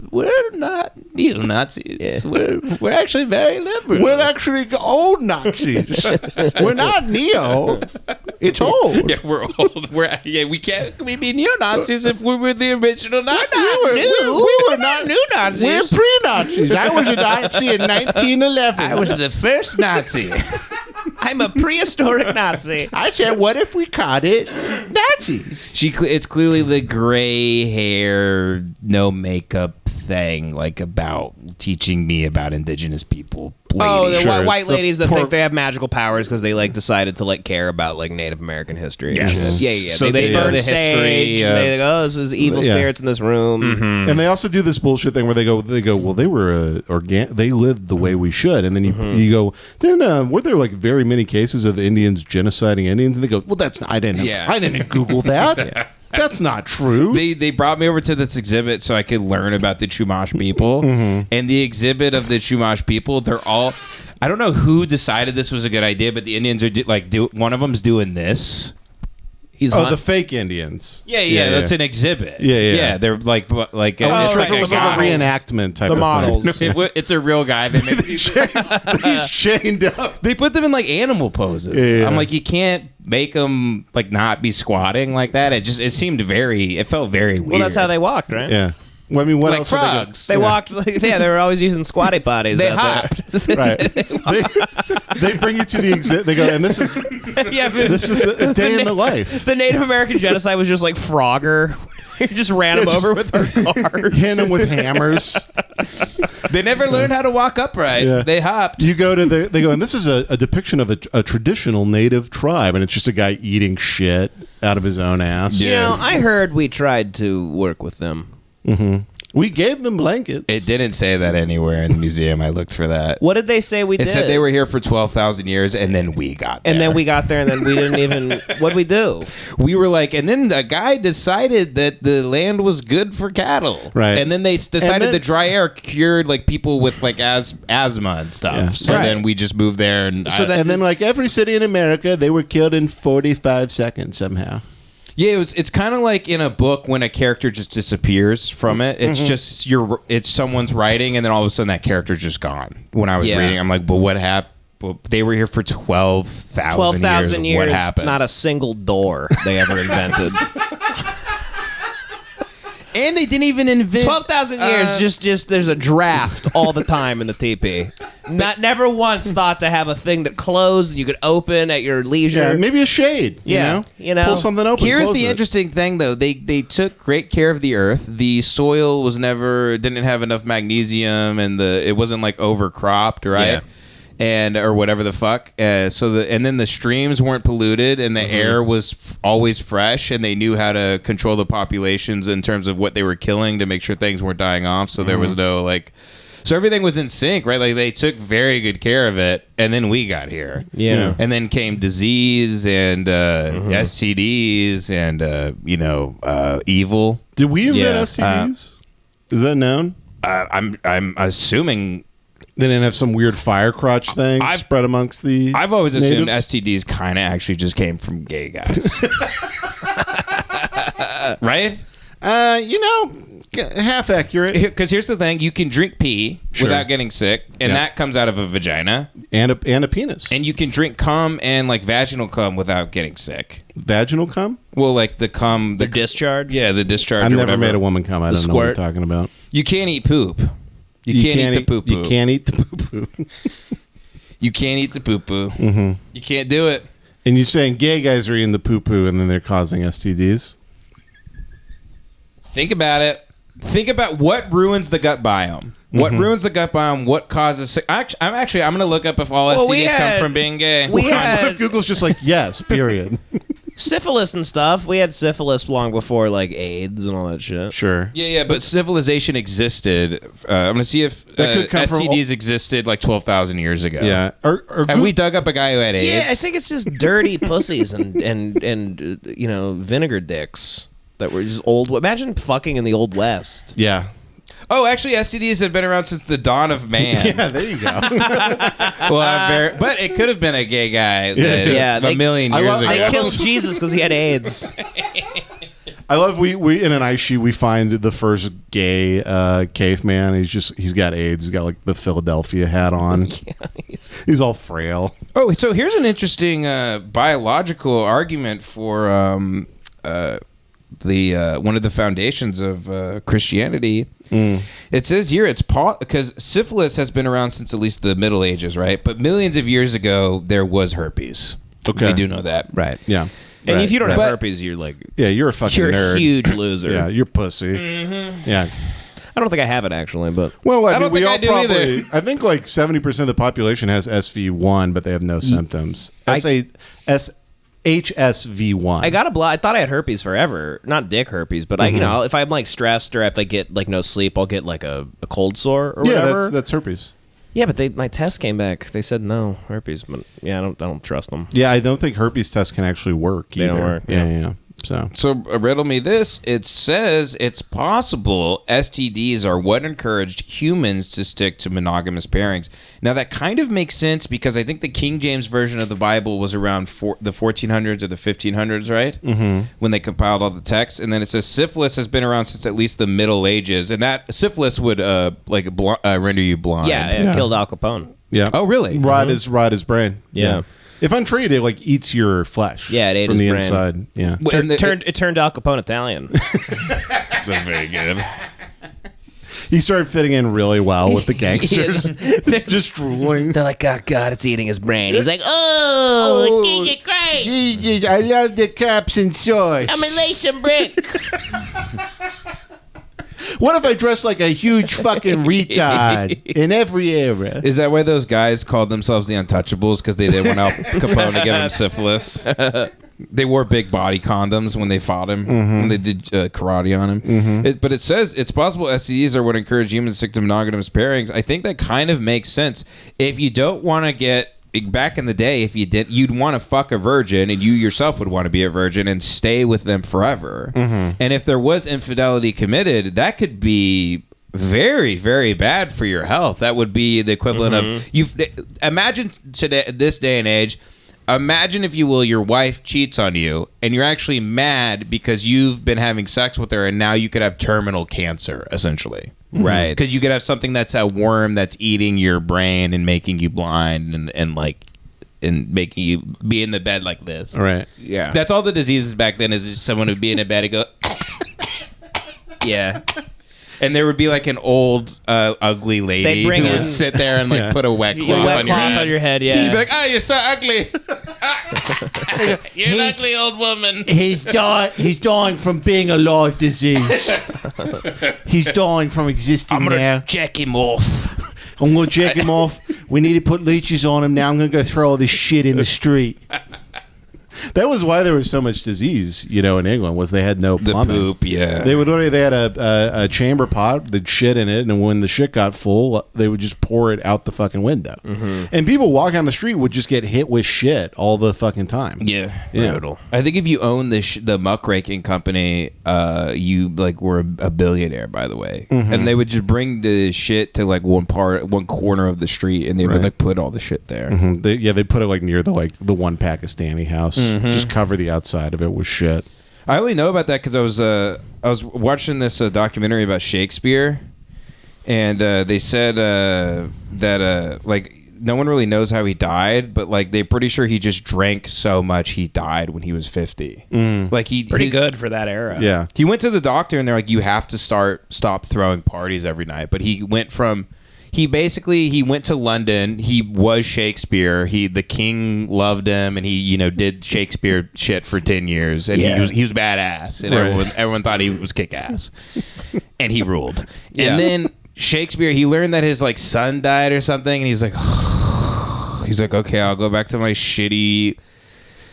we're not neo-Nazis. Yeah. We're actually very liberal. We're actually old Nazis. We're not neo. It's old. Yeah, we're old. We can't be neo-Nazis if we were the original Nazis. We were not new Nazis. We're pre-Nazis. I was a Nazi in 1911. I was the first Nazi. I'm a prehistoric Nazi. I said, what if we called it Nazis? It's clearly the gray hair, no makeup thing, like about teaching me about indigenous people. The white ladies that think they have magical powers because they decided to care about Native American history. Yes. Yeah. So they know burn the sage. history. They go, this is evil spirits in this room. Mm-hmm. And they also do this bullshit thing where they go, well, they were they lived the way we should. And then you go, then were there very many cases of Indians genociding Indians? And they go, well, that's not, I didn't Google that. Yeah. That's not true. They brought me over to this exhibit so I could learn about the Chumash people. Mm-hmm. And the exhibit of the Chumash people, they're all... I don't know who decided this was a good idea, but the Indians are one of them's doing this. The fake Indians. Yeah, that's an exhibit. Yeah. They're it's like a reenactment type the of models. thing. It's a real guy. He's chained up. They put them in animal poses. Yeah. I'm like, you can't make them not be squatting like that. It felt very weird. Well, that's how they walked, right? Yeah. Well, I mean, what else? Frogs. They walked. They were always using squatty potties. They hopped. Right. They bring you to the exhibit. They go, and this is a day in the life. The Native American genocide was just like Frogger. You just ran them over with our cars. Hit them with hammers. They never learned how to walk upright. Yeah. They hopped. You go to they go, and this is a depiction of a traditional native tribe, and it's just a guy eating shit out of his own ass. Yeah. I heard we tried to work with them. Mm-hmm. We gave them blankets. It didn't say that anywhere in the museum. I looked for that. What did they say we did? It said they were here for 12,000 years, and then we got there. And then we got there, and then we didn't even... What'd we do? We were and then a guy decided that the land was good for cattle. Right. And then they decided the dry air cured, people with, asthma and stuff. Yeah. So then we just moved there. And then, every city in America, they were killed in 45 seconds somehow. Yeah, it's kind of like in a book when a character just disappears from it. It's just it's someone's writing, and then all of a sudden that character's just gone. When I was reading, I'm like, but what happened? Well, they were here for 12,000 years. What happened? Not a single door they ever invented. And they didn't even invent 12,000 years. Just there's a draft all the time in the teepee. Never once thought to have a thing that closed and you could open at your leisure. Yeah, maybe a shade. You know, pull something open. Here's the interesting thing, though. They took great care of the earth. The soil didn't have enough magnesium, and it wasn't overcropped, right? Yeah. Or whatever the fuck. And then the streams weren't polluted, and the air was always fresh, and they knew how to control the populations in terms of what they were killing to make sure things weren't dying off. So there was no so everything was in sync, right? They took very good care of it, and then we got here. Yeah. And then came disease and STDs and evil. Did we invent STDs? Is that known? I'm assuming. They didn't have some weird fire crotch thing spread amongst the I've always assumed natives? STDs kind of actually just came from gay guys. Right? Half accurate. Because here's the thing. You can drink pee without getting sick, and that comes out of a vagina. And a penis. And you can drink cum and vaginal cum without getting sick. Vaginal cum? Well, the cum. The discharge? Yeah, the discharge. I've or never whatever. made a woman cum. I don't know what you're talking about. You can't eat poop. You can't eat the poo-poo. You can't eat the poo-poo. You can't eat the poo-poo. Mm-hmm. You can't do it. And you're saying gay guys are eating the poo-poo and then they're causing STDs? Think about it. Think about what ruins the gut biome. What ruins the gut biome? What causes... I'm going to look up if all STDs come from being gay. What if Google's just yes, period. Syphilis and stuff. We had syphilis long before AIDS and all that shit. Sure. Yeah, but civilization existed. I'm going to see if STDs existed 12,000 years ago. Yeah. Have we dug up a guy who had AIDS? Yeah, I think it's just dirty pussies and vinegar dicks that were just old. Imagine fucking in the Old West. Yeah. Oh, actually, STDs have been around since the dawn of man. Yeah, there you go. But it could have been a gay guy a million years ago. They killed Jesus because he had AIDS. I love we in an ice sheet we find the first gay caveman. He's got AIDS. He's got like the Philadelphia hat on. He's all frail. Oh, so here's an interesting biological argument for the one of the foundations of Christianity. It says here because syphilis has been around since at least the Middle Ages, right? But millions of years ago there was herpes. Okay, we do know that, right? Yeah. And if you don't have herpes, you're like... Yeah, you're a fucking nerd. You're a huge loser. Yeah, you're pussy. Yeah. I don't think I have it, actually, but... Well, I don't mean, think I do either. I think like 70% of the population has SV1, but they have no symptoms. HSV1. I thought I had herpes forever. Not dick herpes, but if I'm like stressed or if I get like no sleep, I'll get like a cold sore or whatever. Yeah, that's herpes. Yeah, but my test came back. They said no herpes, but yeah, I don't trust them. Yeah, I don't think herpes tests can actually work either. They don't work. Yeah. So riddle me this. It says it's possible STDs are what encouraged humans to stick to monogamous pairings. Now that kind of makes sense because I think the King James version of the Bible was around the 1400s or the 1500s, right? Mm-hmm. When they compiled all the texts, and then it says syphilis has been around since at least the Middle Ages, and that syphilis would render you blind. Yeah, it killed Al Capone. yeah. Oh, really? Rot his brain. Yeah. If untreated, it like eats your flesh. Yeah, it ate from his the brain. inside. Yeah. It turned Al Capone Italian. That's very good. He started fitting in really well with the gangsters. Just drooling. They're like, oh God, it's eating his brain. He's like, oh, this is great. Jesus, I love the cups and sauce. I'm a Lation brick. What if I dressed like a huge fucking retard in every era? Is that why those guys called themselves the Untouchables? Because they didn't want Al Capone to give him syphilis? They wore big body condoms when they fought him, when they did karate on him. But it says it's possible STDs are what encourage humans to stick to monogamous pairings. I think that kind of makes sense. If you don't want to get... Back in the day, if you did, you'd want to fuck a virgin, and you yourself would want to be a virgin and stay with them forever. And if there was infidelity committed, that could be very, very bad for your health. That would be the equivalent of imagine today, this day and age. Imagine, if you will, your wife cheats on you, and you're actually mad because you've been having sex with her, and now you could have terminal cancer, essentially. Right. Because you could have something that's a worm that's eating your brain and making you blind and making you be in the bed like this. Right. Yeah. That's all the diseases back then, is just someone would be in a bed and go... Yeah. And there would be like an old, ugly lady who would sit there and like put a wet cloth on your head. Yeah. He'd be like, "Oh, you're so ugly. You're an ugly old woman." He's dying from being a live disease. He's dying from existing I'm gonna check him off. I'm going to check him off. We need to put leeches on him. Now I'm going to go throw all this shit in the street. That was why there was so much disease, in England, was they had no plumbing. The poop, yeah. They had a chamber pot, the shit in it, and when the shit got full, they would just pour it out the fucking window. And people walking on the street would just get hit with shit all the fucking time. Yeah. Brutal. I think if you own the muckraking company, you were a billionaire, by the way. And they would just bring the shit to one corner of the street, and they would put all the shit there. They put it near the one Pakistani house. Just cover the outside of it with shit. I only know about that because I was watching this documentary about Shakespeare, and they said that no one really knows how he died, but they're pretty sure he just drank so much he died when he was 50. Pretty good for that era. Yeah, he went to the doctor and they're like, you have to stop throwing parties every night. But he went from. He went to London. He was Shakespeare. The king loved him, and he did Shakespeare shit for 10 years, and he was badass, and everyone thought he was kick ass, and he ruled. And then Shakespeare, he learned that his son died or something, and he's like, okay, I'll go back to my shitty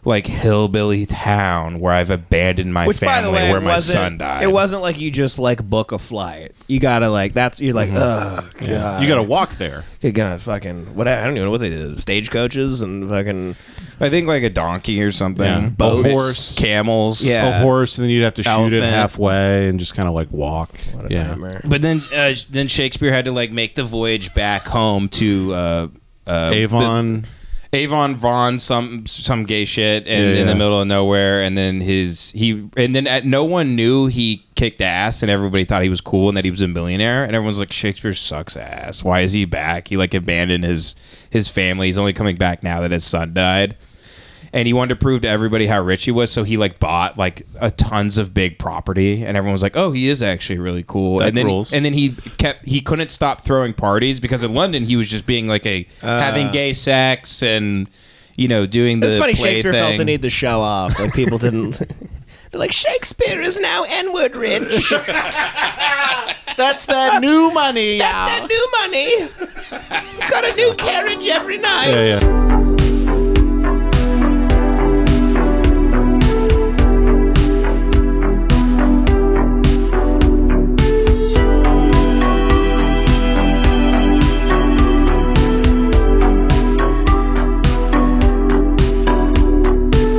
hillbilly town where I've abandoned my family, where my son died. It wasn't like you just book a flight. You gotta oh God. You gotta walk there. You gotta fucking I don't even know what they did. Stagecoaches and fucking. I think a donkey or something. Yeah. Boats, A horse, camels. a horse, and then you'd have to shoot it Elephant. halfway and just kind of walk. What a nightmare. But then Shakespeare had to make the voyage back home to Avon. Avon Vaughn, some gay shit in the middle of nowhere, and then no one knew he kicked ass, and everybody thought he was cool and that he was a millionaire, and everyone's like, Shakespeare sucks ass. Why is he back? He like abandoned his family. He's only coming back now that his son died. And he wanted to prove to everybody how rich he was, so he like bought like tons of big property, and everyone was like, "Oh, he is actually really cool." That and then rules. and then he couldn't stop throwing parties because in London he was just being like having gay sex and doing the It's funny. play Shakespeare felt thing. the need to show off. Like people didn't. They're like, Shakespeare is now N-word rich. That's that new money. That's that new money. He's got a new carriage every night. Yeah.